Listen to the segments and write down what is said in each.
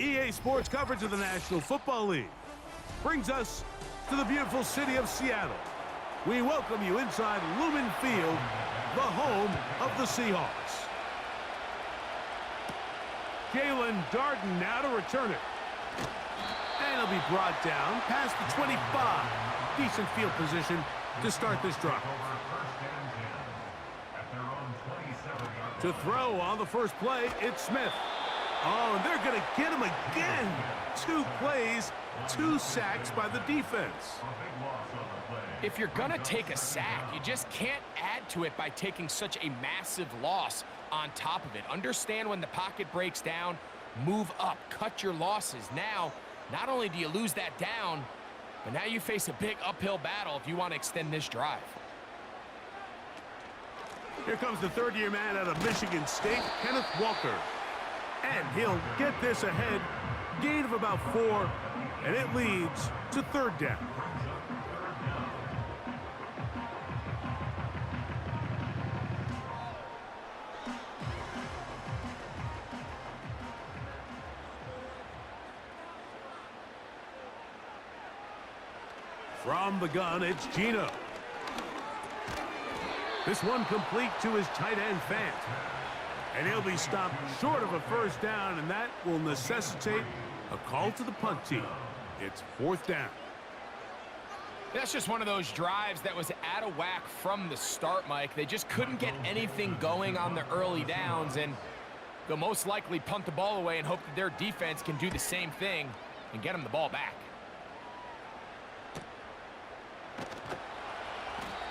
EA Sports coverage of the National Football League brings us to the beautiful city of Seattle. We welcome you inside Lumen Field, the home of the Seahawks. Jalen Darden now to return it. And he'll be brought down past the 25. Decent field position to start this drive. To throw on the first play, it's Smith. Oh, and they're going to get him again. 2 plays, 2 sacks by the defense. If you're going to take a sack, you just can't add to it by taking such a massive loss on top of it. Understand when the pocket breaks down, move up, cut your losses. Now, not only do you lose that down, but now you face a big uphill battle if you want to extend this drive. Here comes the third-year man out of Michigan State, Kenneth Walker. And he'll get this ahead. Gain of about 4, and it leads to 3rd down. From the gun, it's Gino. This one complete to his tight end, Fant. And he'll be stopped short of a 1st down, and that will necessitate a call to the punt team. It's 4th down. That's just one of those drives that was out of whack from the start, Mike. They just couldn't get anything going on the early downs, and they'll most likely punt the ball away and hope that their defense can do the same thing and get them the ball back.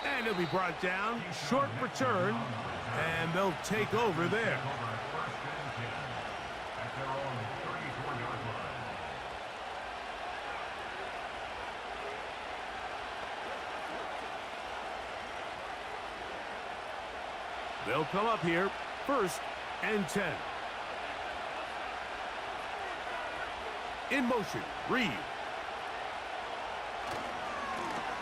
And he'll be brought down. Short return. And they'll take over there. They'll come up here. 1st and 10. In motion. Reed.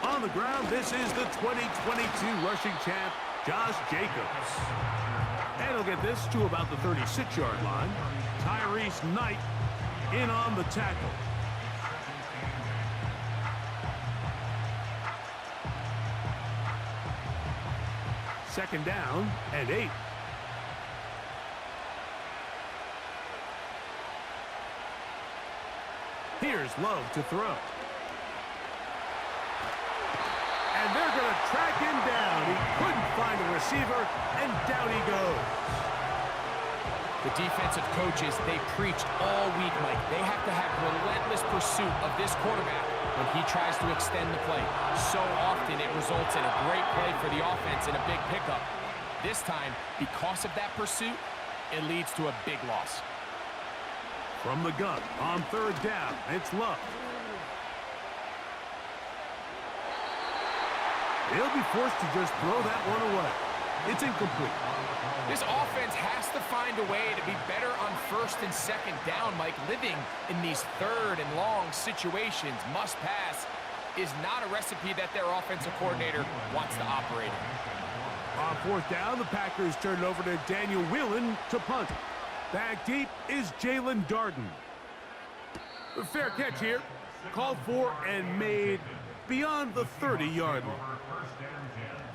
On the ground, this is the 2022 rushing champ, Josh Jacobs. And he'll get this to about the 36-yard line. Tyrese Knight in on the tackle. Second down and 8. Here's Love to throw. And they're going to track him down. He couldn't find a receiver, and down he goes. The defensive coaches, they preached all week, Mike. They have to have relentless pursuit of this quarterback when he tries to extend the play. So often it results in a great play for the offense and a big pickup. This time, because of that pursuit, it leads to a big loss. From the gun, on 3rd down, it's Love. He'll be forced to just throw that one away. It's incomplete. This offense has to find a way to be better on 1st and 2nd down, Mike. Living in these 3rd and long situations, must pass, is not a recipe that their offensive coordinator wants to operate in. On 4th down, the Packers turn it over to Daniel Whelan to punt. Back deep is Jalen Darden. Fair catch here. Called for and made beyond the 30-yard line.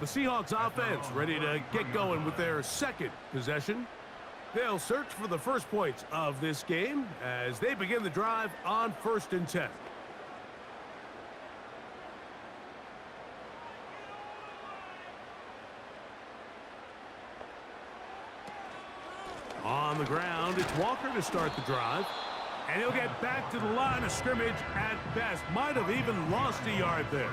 The Seahawks offense ready to get going with their 2nd possession. They'll search for the first points of this game as they begin the drive on 1st and 10. On the ground, it's Walker to start the drive. And he'll get back to the line of scrimmage at best. Might have even lost a yard there.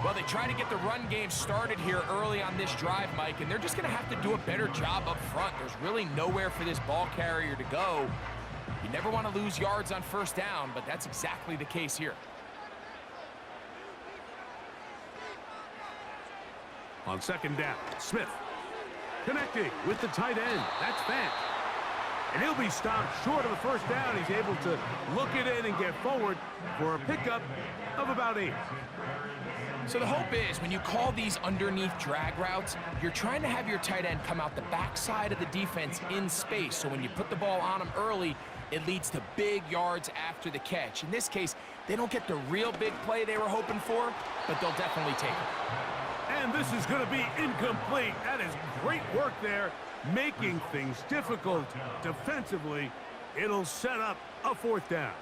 Well, they try to get the run game started here early on this drive, Mike, and they're just going to have to do a better job up front. There's really nowhere for this ball carrier to go. You never want to lose yards on 1st down, but that's exactly the case here. On 2nd down, Smith connecting with the tight end. That's Fant. And he'll be stopped short of the 1st down. He's able to look it in and get forward for a pickup of about 8. So the hope is when you call these underneath drag routes, you're trying to have your tight end come out the backside of the defense in space. So when you put the ball on him early, it leads to big yards after the catch. In this case, they don't get the real big play they were hoping for, but they'll definitely take it. And this is going to be incomplete. That is great work there, making things difficult defensively. It'll set up a fourth down.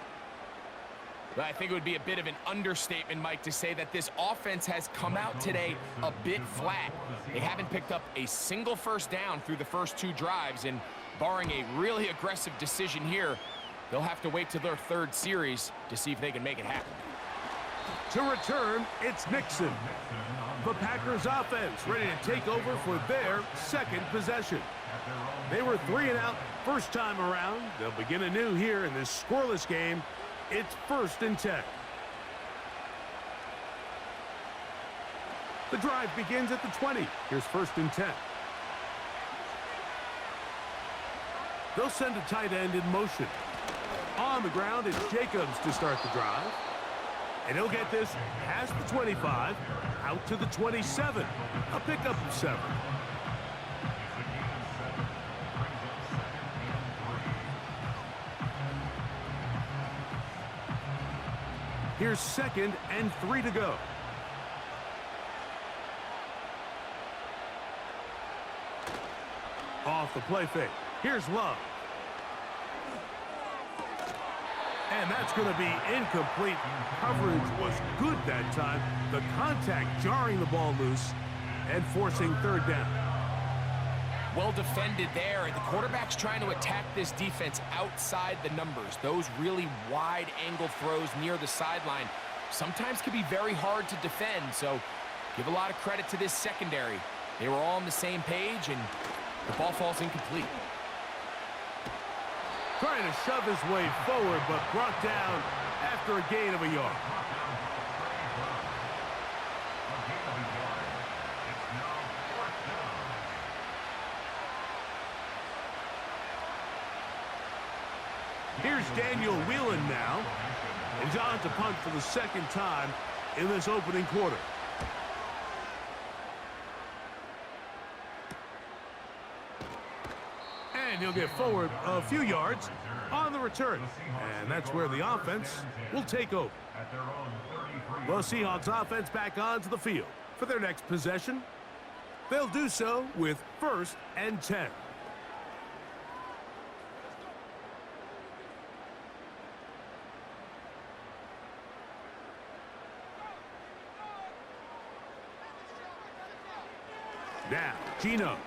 I think it would be a bit of an understatement, Mike, to say that this offense has come out today a bit flat. They haven't picked up a single first down through the first 2 drives, and barring a really aggressive decision here, they'll have to wait to their 3rd series to see if they can make it happen. To return, it's Nixon. The Packers offense ready to take over for their 2nd possession. They were 3 and out first time around. They'll begin anew here in this scoreless game. It's 1st and 10. The drive begins at the 20. Here's 1st and 10. They'll send a tight end in motion. On the ground, it's Jacobs to start the drive. And he'll get this past the 25, out to the 27. A pickup of 7. Here's 2nd and 3 to go. Off the play fake. Here's Love. And that's going to be incomplete. Coverage was good that time. The contact jarring the ball loose and forcing 3rd down. Well defended there, and the quarterback's trying to attack this defense outside the numbers. Those really wide angle throws near the sideline sometimes can be very hard to defend, so give a lot of credit to this secondary. They were all on the same page, and the ball falls incomplete. Trying to shove his way forward, but brought down after a gain of a yard. Here's Daniel Whelan now. He's on to punt for the 2nd time in this opening quarter. And he'll get forward a few yards on the return. And that's where the offense will take over. The Seahawks offense back onto the field for their next possession. They'll do so with 1st and 10. Now, Gino.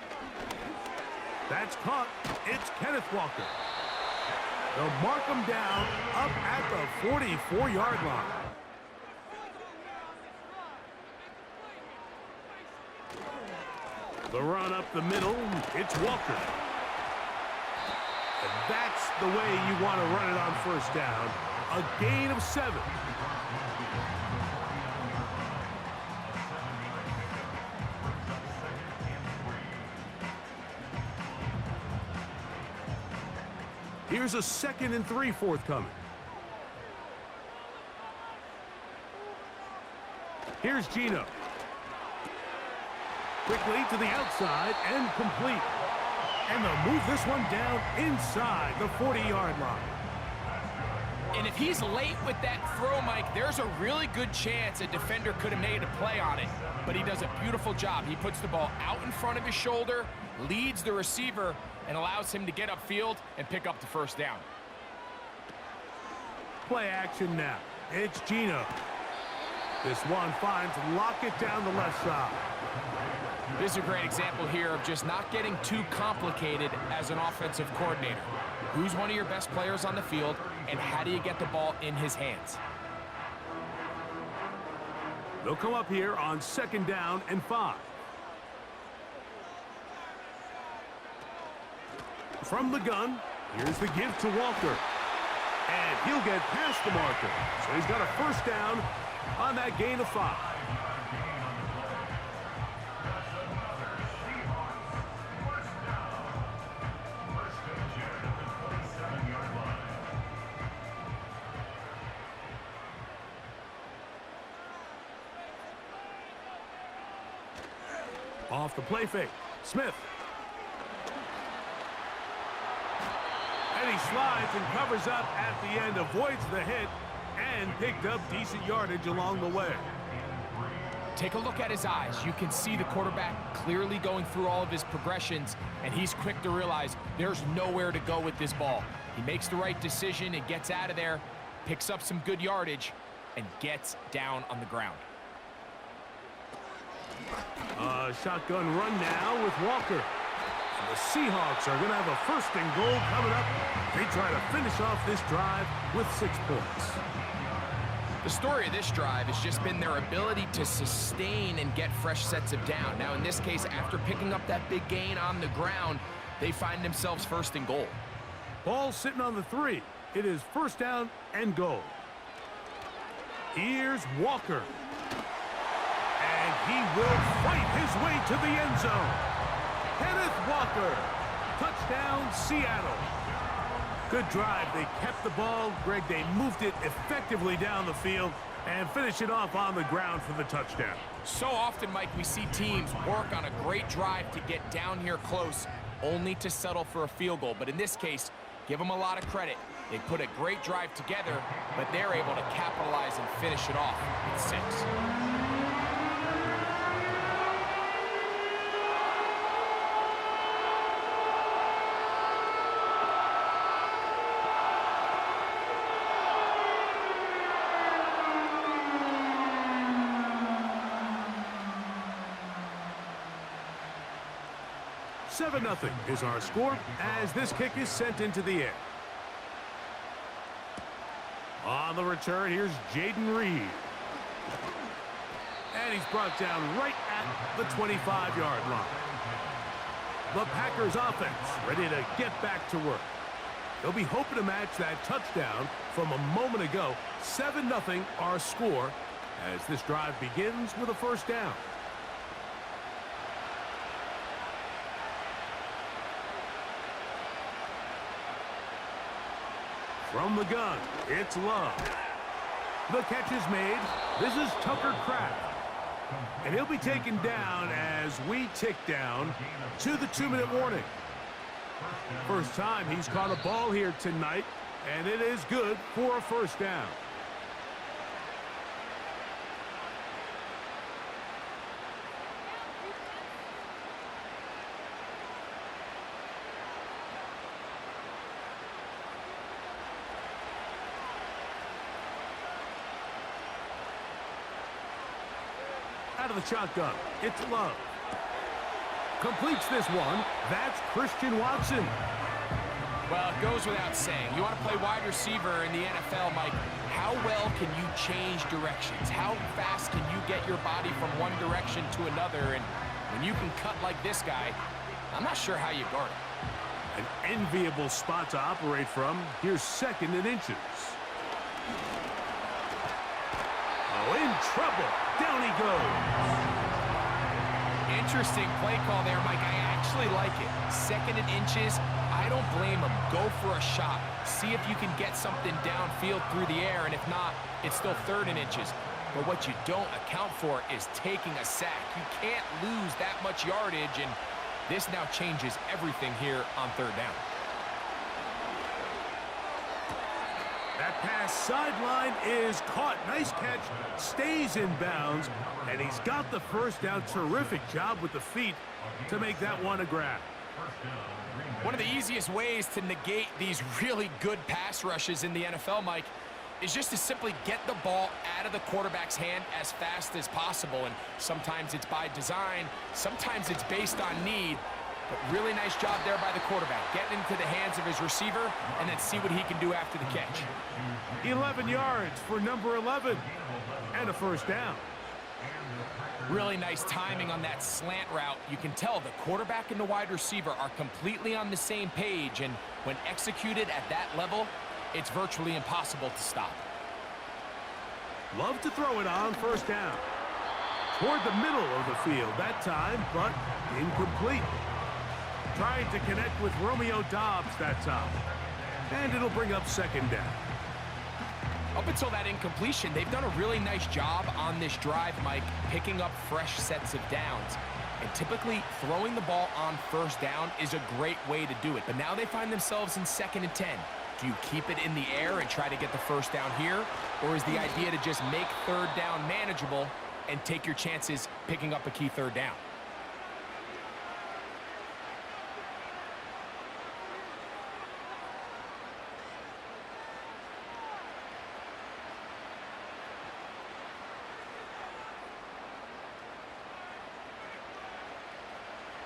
That's caught. It's Kenneth Walker. They'll mark him down up at the 44-yard line. The run up the middle, it's Walker. And that's the way you want to run it on 1st down. A gain of 7. Here's a 2nd and 3 forthcoming. Here's Gino. Quickly to the outside and complete. And they'll move this one down inside the 40-yard line. And if he's late with that throw, Mike, there's a really good chance a defender could have made a play on it. But he does a beautiful job. He puts the ball out in front of his shoulder, leads the receiver, and allows him to get upfield and pick up the 1st down. Play action now. It's Gino. This one finds Lockett down the left side. This is a great example here of just not getting too complicated as an offensive coordinator. Who's one of your best players on the field, and how do you get the ball in his hands? They'll come up here on 2nd down and 5. From the gun, here's the give to Walker. And he'll get past the marker. So he's got a 1st down on that gain of 5. Off the play fake, Smith. And And he slides and covers up at the end, avoids the hit, and picked up decent yardage along the way. Take a look at his eyes. You can see the quarterback clearly going through all of his progressions, and he's quick to realize there's nowhere to go with this ball. He makes the right decision and gets out of there, picks up some good yardage, and gets down on the ground. Shotgun run now with Walker. The Seahawks are going to have a 1st and goal coming up. They try to finish off this drive with 6 points. The story of this drive has just been their ability to sustain and get fresh sets of down. Now, in this case, after picking up that big gain on the ground, they find themselves 1st and goal. Ball sitting on the 3. It is 1st down and goal. Here's Walker. And he will fight his way to the end zone. Kenneth Walker. Touchdown, Seattle. Good drive. They kept the ball. Greg, they moved it effectively down the field and finish it off on the ground for the touchdown. So often, Mike, we see teams work on a great drive to get down here close, only to settle for a field goal. But in this case, give them a lot of credit. They put a great drive together, but they're able to capitalize and finish it off with 6. Seven 0 is our score as this kick is sent into the air. On the return, here's Jaden Reed. And he's brought down right at the 25-yard line. The Packers offense ready to get back to work. They'll be hoping to match that touchdown from a moment ago. 7 0 our score as this drive begins with a 1st down. From the gun, it's Love. The catch is made. This is Tucker Kraft. And he'll be taken down as we tick down to the 2-minute warning. First time he's caught a ball here tonight, and it is good for a 1st down. Out of the shotgun, it's Love. Completes this one. That's Christian Watson. Well, it goes without saying. You want to play wide receiver in the NFL, Mike. How well can you change directions? How fast can you get your body from one direction to another? And when you can cut like this guy, I'm not sure how you guard it. An enviable spot to operate from. Here's 2nd and inches. Oh, in trouble. Down he goes. Interesting play call there, Mike. I actually like it. 2nd and inches. I don't blame him. Go for a shot. See if you can get something downfield through the air, and if not, it's still 3rd and inches. But what you don't account for is taking a sack. You can't lose that much yardage, and this now changes everything here on 3rd down. That pass sideline is caught. Nice catch. Stays in bounds. And he's got the 1st down. Terrific job with the feet to make that one a grab. One of the easiest ways to negate these really good pass rushes in the NFL, Mike, is just to simply get the ball out of the quarterback's hand as fast as possible. And sometimes it's by design. Sometimes it's based on need. But really nice job there by the quarterback, getting into the hands of his receiver and then see what he can do after the catch. 11 yards for number 11 and a 1st down. Really nice timing on that slant route. You can tell the quarterback and the wide receiver are completely on the same page, and when executed at that level, it's virtually impossible to stop. Love to throw it on 1st down. Toward the middle of the field that time, but incomplete. Trying to connect with Romeo Doubs that time. And it'll bring up 2nd down. Up until that incompletion, they've done a really nice job on this drive, Mike, picking up fresh sets of downs. And typically, throwing the ball on first down is a great way to do it. But now they find themselves in 2nd and 10. Do you keep it in the air and try to get the first down here? Or is the idea to just make 3rd down manageable and take your chances picking up a key 3rd down?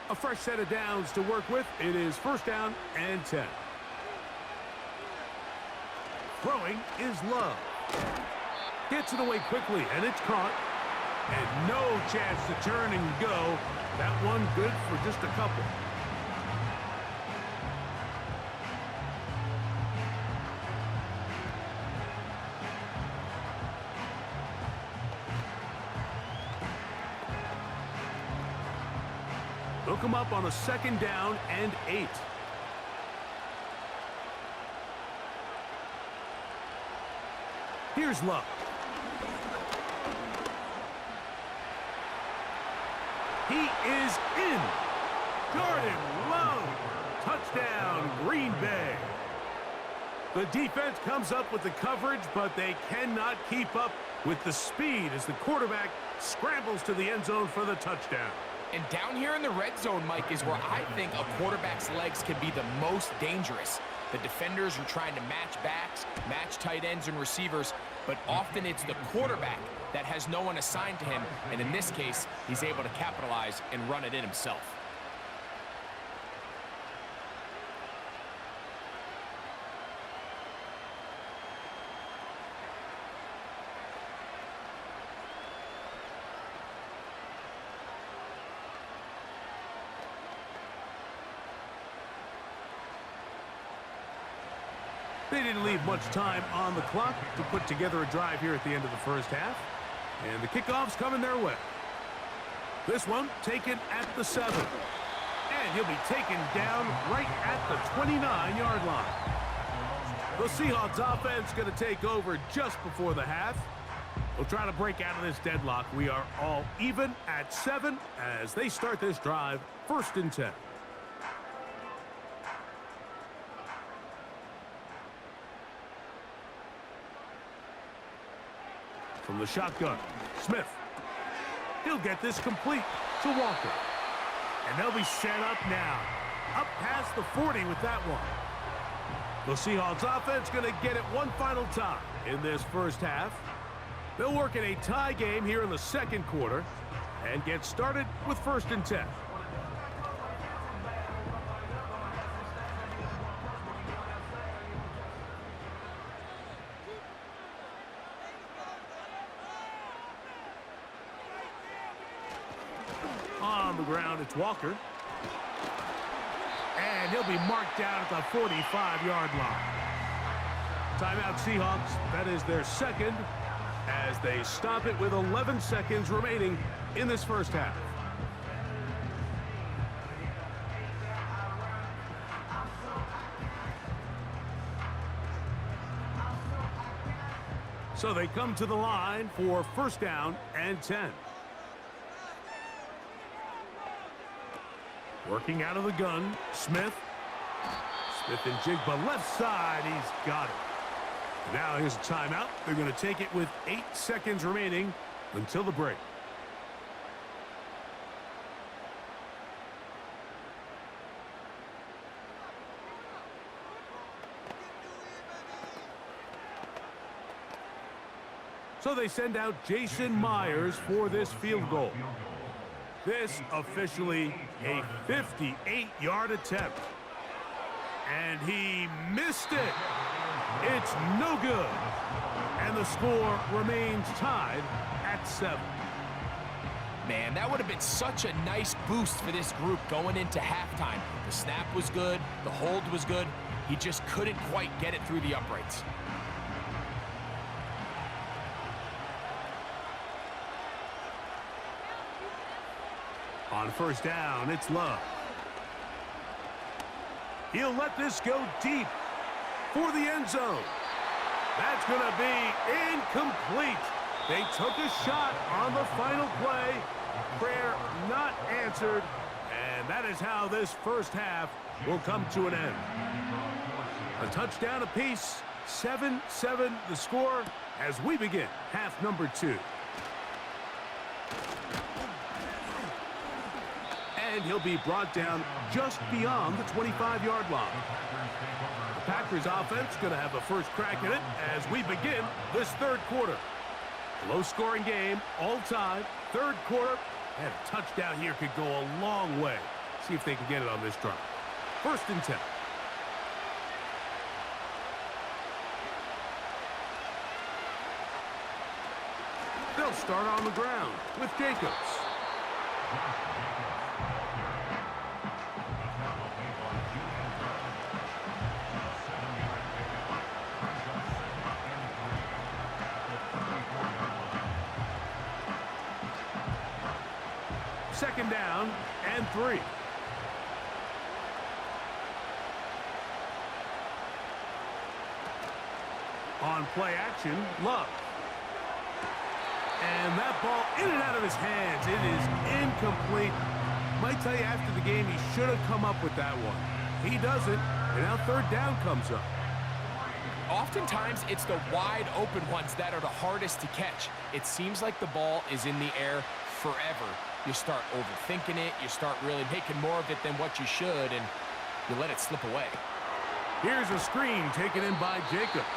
A fresh set of downs to work with. It is 1st down and 10. Throwing is Love. Gets it away quickly, and it's caught. And no chance to turn and go. That one good for just a couple. Hook him up on a 2nd down and 8. Here's Love. He is in. Jordan Love. Touchdown, Green Bay. The defense comes up with the coverage, but they cannot keep up with the speed as the quarterback scrambles to the end zone for the touchdown. And down here in the red zone, Mike, is where I think a quarterback's legs can be the most dangerous. The defenders are trying to match backs, match tight ends and receivers, but often it's the quarterback that has no one assigned to him, and in this case, he's able to capitalize and run it in himself. They didn't leave much time on the clock to put together a drive here at the end of the 1st half. And the kickoff's coming their way. This one taken at the 7. And he'll be taken down right at the 29-yard line. The Seahawks offense going to take over just before the half. They'll try to break out of this deadlock. We are all even at 7 as they start this drive, 1st and 10. From the shotgun, Smith. He'll get this complete to Walker. And they'll be set up now. Up past the 40 with that one. The Seahawks offense going to get it one final time in this 1st half. They'll work in a tie game here in the 2nd quarter and get started with 1st and 10. On the ground, it's Walker. And he'll be marked down at the 45-yard line. Timeout Seahawks. That is their 2nd as they stop it with 11 seconds remaining in this 1st half. So they come to the line for 1st down and 10. Working out of the gun, Smith. Smith and Jigba left side. He's got it. Now here's a timeout. They're going to take it with 8 seconds remaining until the break. So they send out Jason Myers for this field goal. This officially a 58-yard attempt. And he missed it. It's no good. And the score remains tied at 7. Man, that would have been such a nice boost for this group going into halftime. The snap was good. The hold was good. He just couldn't quite get it through the uprights. On 1st down, it's Love. He'll let this go deep for the end zone. That's going to be incomplete. They took a shot on the final play, Prayer not answered, and that is how this first half will come to an end. A touchdown apiece, 7-7 the score as we begin half number 2. And he'll be brought down just beyond the 25-yard line. The Packers offense going to have a first crack at it as we begin this third quarter. Low-scoring game, all time, third quarter, and a touchdown here could go a long way. See if they can get it on this drive. 1st and 10. They'll start on the ground with Jacobs. Second down and 3. On play action, Love. And that ball in and out of his hands. It is incomplete. Might tell you after the game he should have come up with that one. He doesn't, and now third down comes up. Oftentimes, it's the wide open ones that are the hardest to catch. It seems like the ball is in the air forever. You start overthinking it. You start really making more of it than what you should, and you let it slip away. Here's a screen taken in by Jacobs.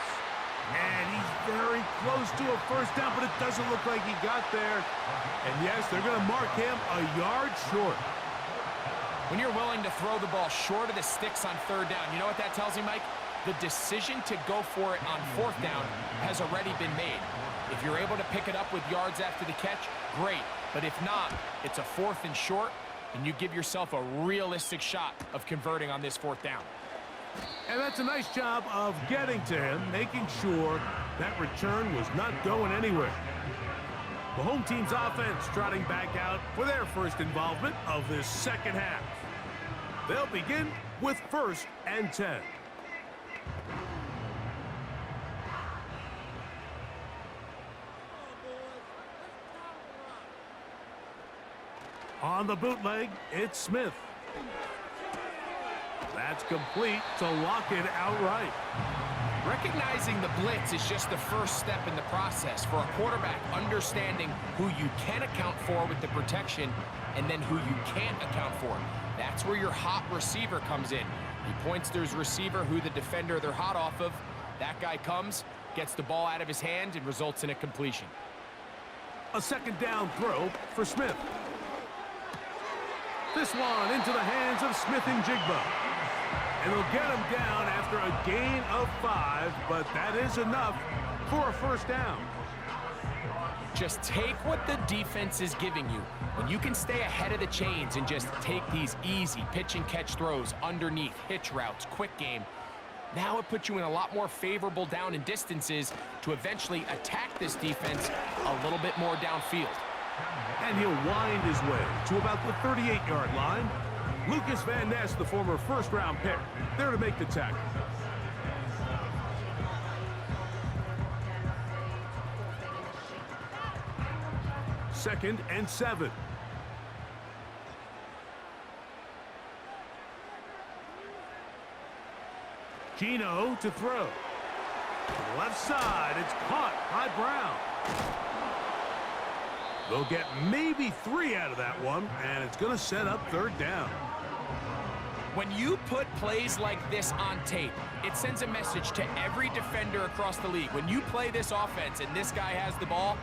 And he's very close to a first down, but it doesn't look like he got there. And yes, they're going to mark him a yard short. When you're willing to throw the ball short of the sticks on third down, you know what that tells me, Mike? The decision to go for it on fourth down has already been made. If you're able to pick it up with yards after the catch, great. But if not, it's a 4th and short, and you give yourself a realistic shot of converting on this 4th down. And that's a nice job of getting to him, making sure that return was not going anywhere. The home team's offense trotting back out for their first involvement of this second half. They'll begin with 1st and 10. On the bootleg, it's Smith. That's complete to lock it outright. Recognizing the blitz is just the first step in the process for a quarterback, understanding who you can account for with the protection and then who you can't account for. That's where your hot receiver comes in. He points to his receiver, who the defender they're hot off of. That guy comes, gets the ball out of his hand, and results in a completion. A second down throw for Smith. This one into the hands of Smith and Jigba. And they'll get him down after a gain of 5, but that is enough for a first down. Just take what the defense is giving you. When you can stay ahead of the chains and just take these easy pitch and catch throws underneath, hitch routes, quick game, now it puts you in a lot more favorable down and distances to eventually attack this defense a little bit more downfield. And he'll wind his way to about the 38-yard line. Lucas Van Ness, the former first-round pick, there to make the tackle. Second and 7. Gino to throw. Left side, it's caught by Brown. They'll get maybe 3 out of that one, and it's going to set up third down. When you put plays like this on tape, it sends a message to every defender across the league. When you play this offense and this guy has the ball,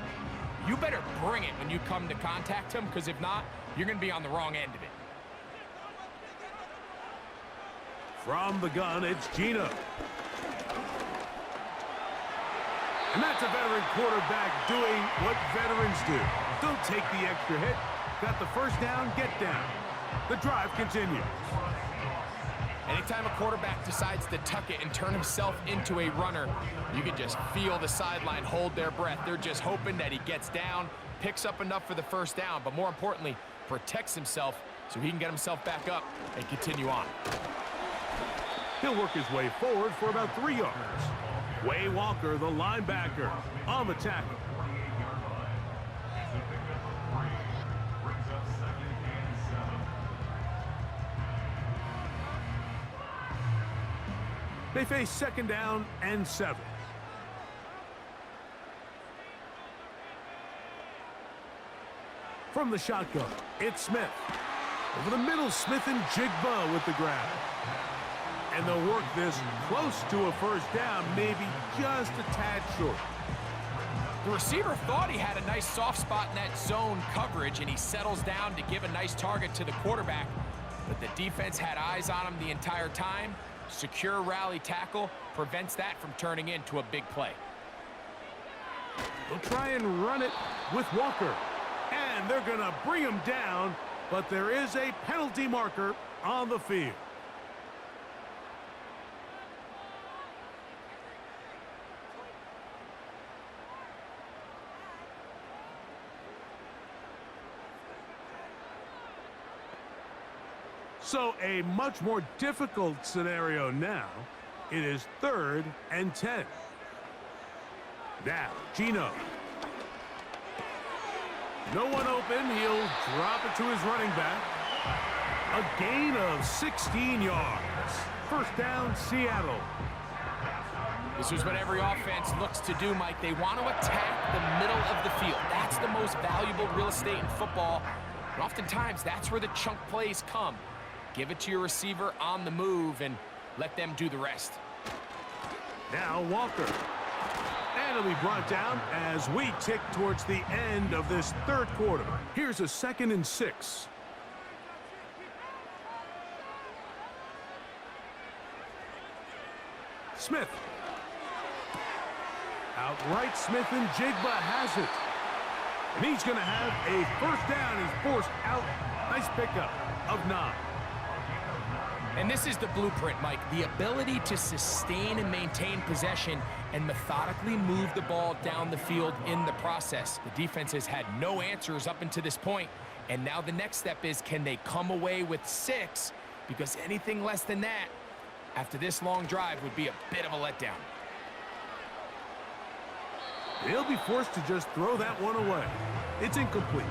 you better bring it when you come to contact him, because if not, you're going to be on the wrong end of it. From the gun, it's Gino. And that's a veteran quarterback doing what veterans do. Don't take the extra hit. Got the first down, get down. The drive continues. Anytime a quarterback decides to tuck it and turn himself into a runner, you can just feel the sideline hold their breath. They're just hoping that he gets down, picks up enough for the first down, but more importantly, protects himself so he can get himself back up and continue on. He'll work his way forward for about 3 yards. Way Walker, the linebacker, on the tackle. They face 2nd down and 7. From the shotgun, it's Smith. Over the middle, Smith and Jigba with the grab. And they'll work this close to a 1st down, maybe just a tad short. The receiver thought he had a nice soft spot in that zone coverage, and he settles down to give a nice target to the quarterback. But the defense had eyes on him the entire time. Secure rally tackle prevents that from turning into a big play. They'll try and run it with Walker. And they're going to bring him down, but there is a penalty marker on the field. So a much more difficult scenario now. It is 3rd and 10. Now, Gino. No one open. He'll drop it to his running back. A gain of 16 yards. 1st down, Seattle. This is what every offense looks to do, Mike. They want to attack the middle of the field. That's the most valuable real estate in football. And oftentimes, that's where the chunk plays come. Give it to your receiver on the move and let them do the rest. Now Walker. And it'll be brought down as we tick towards the end of this 3rd quarter. Here's a 2nd and 6. Smith. Outright, Smith and Jigba has it. And he's going to have a 1st down. He's forced out. Nice pickup of 9. And this is the blueprint, Mike. The ability to sustain and maintain possession and methodically move the ball down the field in the process. The defense has had no answers up until this point, and now the next step is, can they come away with 6? Because anything less than that, after this long drive, would be a bit of a letdown. They'll be forced to just throw that one away. It's incomplete.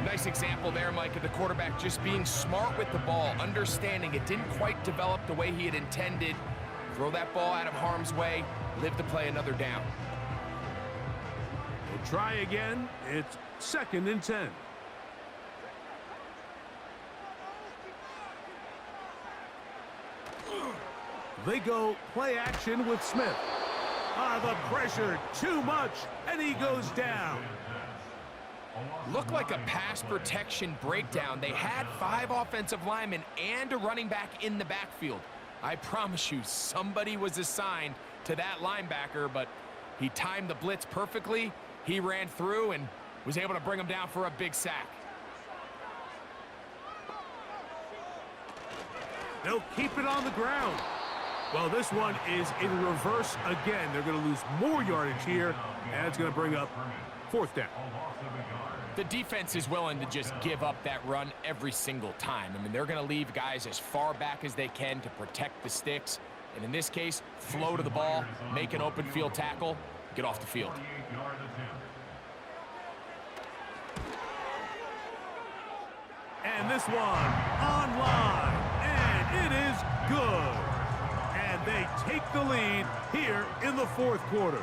Nice example there, Mike, of the quarterback just being smart with the ball, understanding it didn't quite develop the way he had intended. Throw that ball out of harm's way, live to play another down. We'll try again. It's 2nd and 10. They go play action with Smith. The pressure, too much, and he goes down. Looked like a pass protection breakdown. They had 5 offensive linemen and a running back in the backfield. I promise you, somebody was assigned to that linebacker, but he timed the blitz perfectly. He ran through and was able to bring him down for a big sack. They'll keep it on the ground. Well, this one is in reverse again. They're going to lose more yardage here, and it's going to bring up 4th down. The defense is willing to just give up that run every single time. I mean, they're going to leave guys as far back as they can to protect the sticks. And in this case, flow to the ball, make an open field tackle, get off the field. And this one online, and it is good. And they take the lead here in the 4th quarter.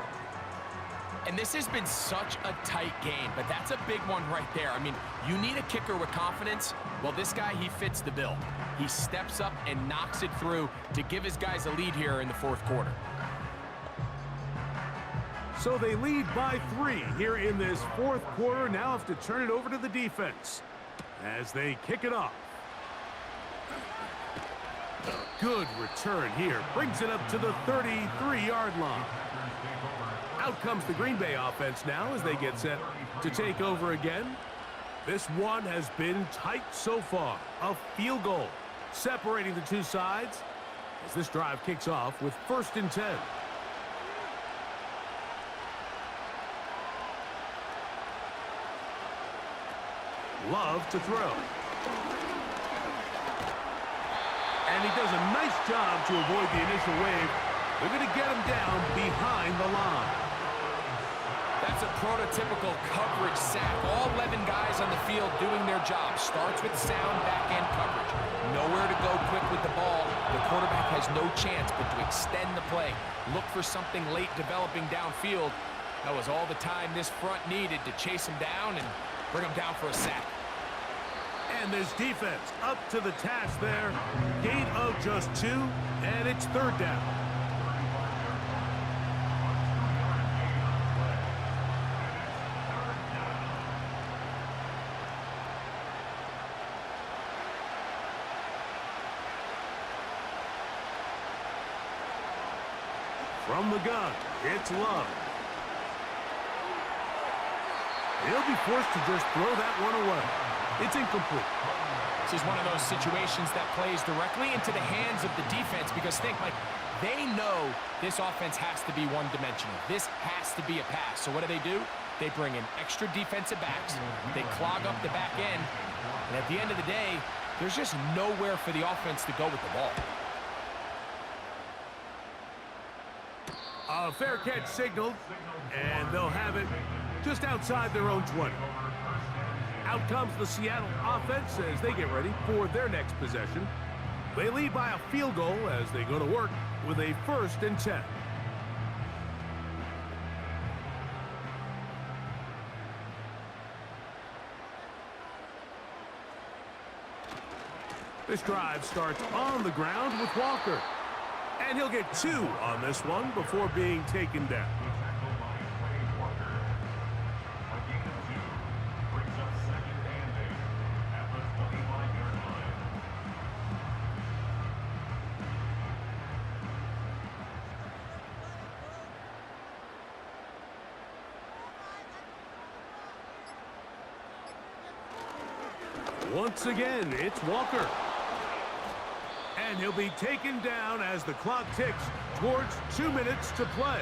And this has been such a tight game, but that's a big one right there. I mean, you need a kicker with confidence. Well, this guy, he fits the bill. He steps up and knocks it through to give his guys a lead here in the 4th quarter. So they lead by 3 here in this 4th quarter. Now have to turn it over to the defense as they kick it off. Good return here. Brings it up to the 33-yard line. Out comes the Green Bay offense now as they get set to take over again. This one has been tight so far. A field goal separating the two sides as this drive kicks off with 1st and 10. Love to throw. And he does a nice job to avoid the initial wave. They're going to get him down behind the line. That's a prototypical coverage sack. All 11 guys on the field doing their job. Starts with sound back-end coverage. Nowhere to go quick with the ball. The quarterback has no chance but to extend the play. Look for something late developing downfield. That was all the time this front needed to chase him down and bring him down for a sack. And this defense up to the task there. Gain of just 2, and it's 3rd down. From the gun, it's Love. He'll be forced to just throw that one away. It's incomplete. This is one of those situations that plays directly into the hands of the defense because think, Mike, they know this offense has to be one-dimensional. This has to be a pass. So what do? They bring in extra defensive backs. They clog up the back end. And at the end of the day, there's just nowhere for the offense to go with the ball. A fair catch signaled, and they'll have it just outside their own 20. Out comes the Seattle offense as they get ready for their next possession. They lead by a field goal as they go to work with a 1st and 10. This drive starts on the ground with Walker. And he'll get 2 on this one before being taken down. Once again, it's Walker. And he'll be taken down as the clock ticks towards 2 minutes to play.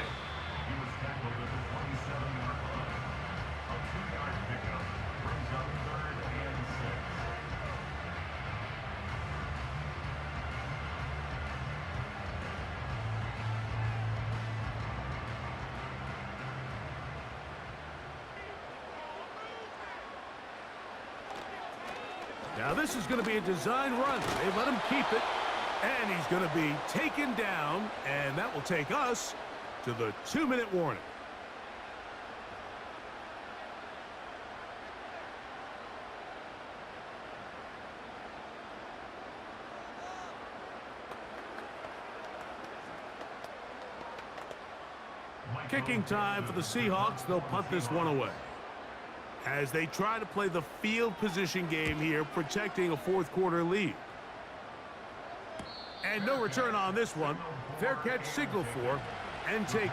Now this is going to be a design run. They let him keep it. And he's going to be taken down, and that will take us to the 2-minute warning. Kicking time for the Seahawks. They'll punt this one away as they try to play the field position game here, protecting a 4th-quarter lead. And no return on this one. Fair catch signaled for and taken.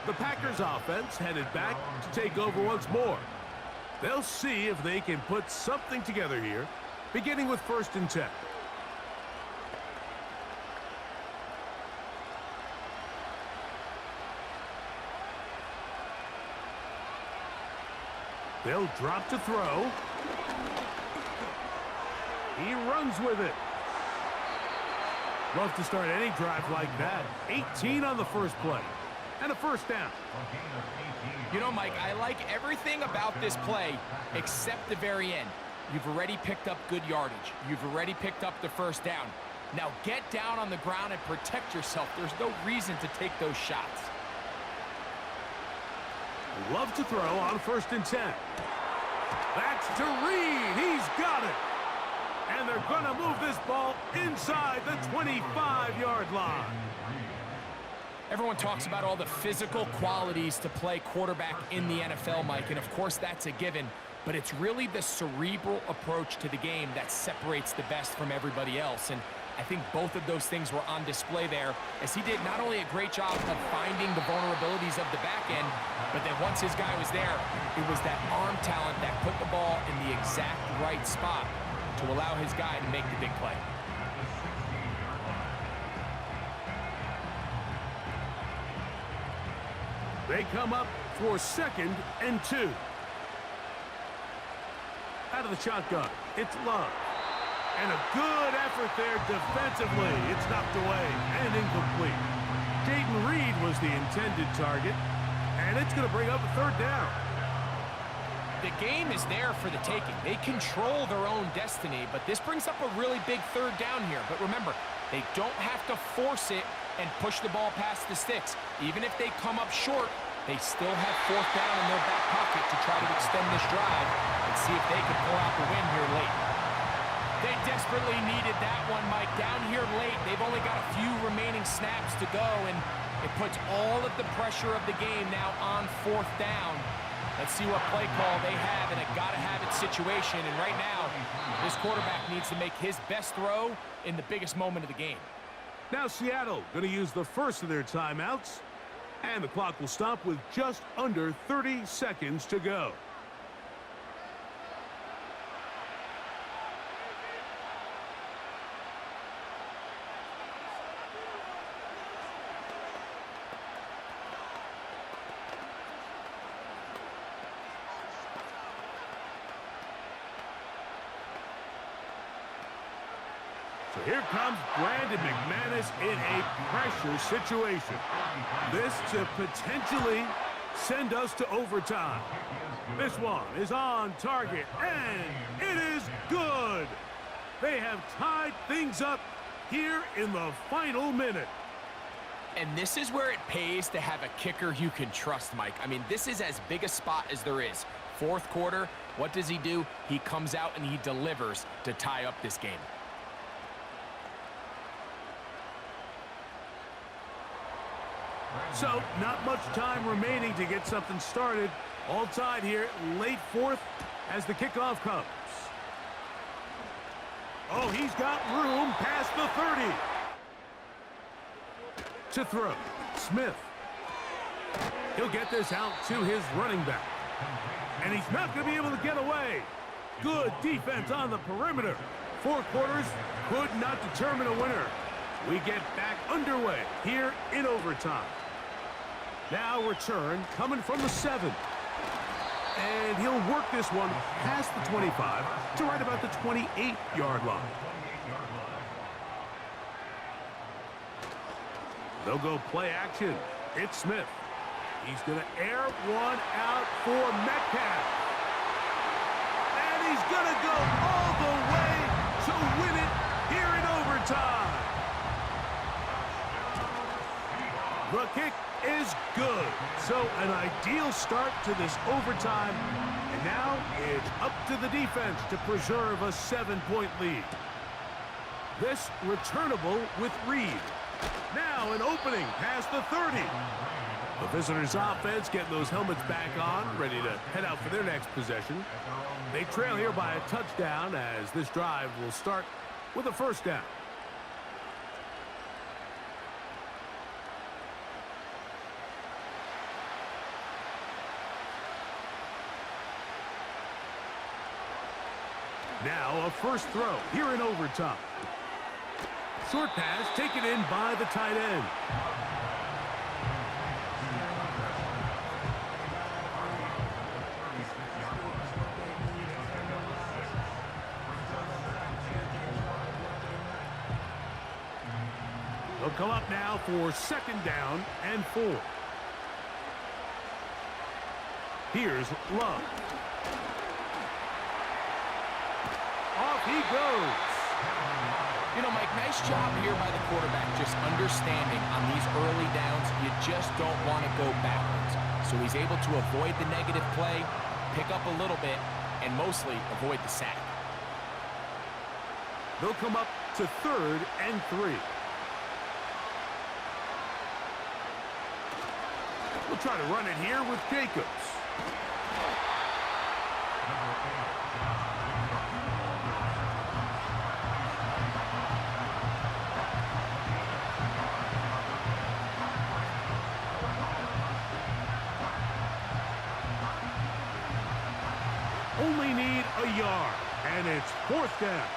The Packers offense headed back to take over once more. They'll see if they can put something together here, beginning with 1st and 10. They'll drop to throw. He runs with it. Love to start any drive like that. 18 on the first play. And a 1st down. You know, Mike, I like everything about this play except the very end. You've already picked up good yardage. You've already picked up the 1st down. Now get down on the ground and protect yourself. There's no reason to take those shots. Love to throw on 1st and 10. That's to Reed. He's got it. And they're going to move this ball inside the 25-yard line. Everyone talks about all the physical qualities to play quarterback in the NFL, Mike, and of course that's a given, but it's really the cerebral approach to the game that separates the best from everybody else, and I think both of those things were on display there as he did not only a great job of finding the vulnerabilities of the back end, but then once his guy was there, it was that arm talent that put the ball in the exact right spot to allow his guy to make the big play. They come up for 2nd and 2. Out of the shotgun, it's Love. And a good effort there defensively. It's knocked away and incomplete. Jaden Reed was the intended target. And it's going to bring up a third down. The game is there for the taking. They control their own destiny, but this brings up a really big third down here. But remember, they don't have to force it and push the ball past the sticks. Even if they come up short, they still have fourth down in their back pocket to try to extend this drive and see if they can pull out the win here late. They desperately needed that one, Mike. Down here late, they've only got a few remaining snaps to go, and it puts all of the pressure of the game now on fourth down. Let's see what play call they have in a gotta-have-it situation. And right now, this quarterback needs to make his best throw in the biggest moment of the game. Now Seattle going to use the first of their timeouts. And the clock will stop with just under 30 seconds to go. So here comes Brandon McManus in a pressure situation. This to potentially send us to overtime. This one is on target, and it is good. They have tied things up here in the final minute. And this is where it pays to have a kicker you can trust, Mike. I mean, this is as big a spot as there is. Fourth quarter, what does he do? He comes out and he delivers to tie up this game. So, not much time remaining to get something started. All tied here, late fourth, as the kickoff comes. Oh, he's got room past the 30. To throw, Smith. He'll get this out to his running back. And he's not going to be able to get away. Good defense on the perimeter. 4 quarters could not determine a winner. We get back underway here in overtime. Now return coming from the 7. And he'll work this one past the 25 to right about the 28-yard line. They'll go play action. It's Smith. He's going to air one out for Metcalf. And he's going to go all the way to win it here in overtime. The kick is good. So an ideal start to this overtime. And now it's up to the defense to preserve a 7-point lead. This returnable with Reed. Now an opening past the 30. The visitors' offense getting those helmets back on, ready to head out for their next possession. They trail here by a touchdown as this drive will start with a first down. Now a first throw here in overtime. Short pass taken in by the tight end. They'll come up now for second down and 4. Here's Love. Off he goes. You know, Mike, nice job here by the quarterback, just understanding on these early downs, you just don't want to go backwards. So he's able to avoid the negative play, pick up a little bit, and mostly avoid the sack. They'll come up to 3rd and 3. We'll try to run it here with Jacobs. Only need a yard, and it's 4th down.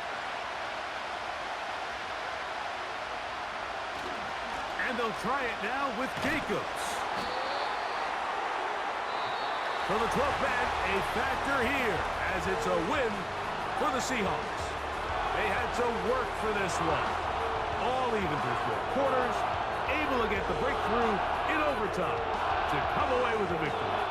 And they'll try it now with Jacobs. For the 12th man, a factor here, as it's a win for the Seahawks. They had to work for this one. All even through 4 quarters, able to get the breakthrough in overtime to to come away with the victory.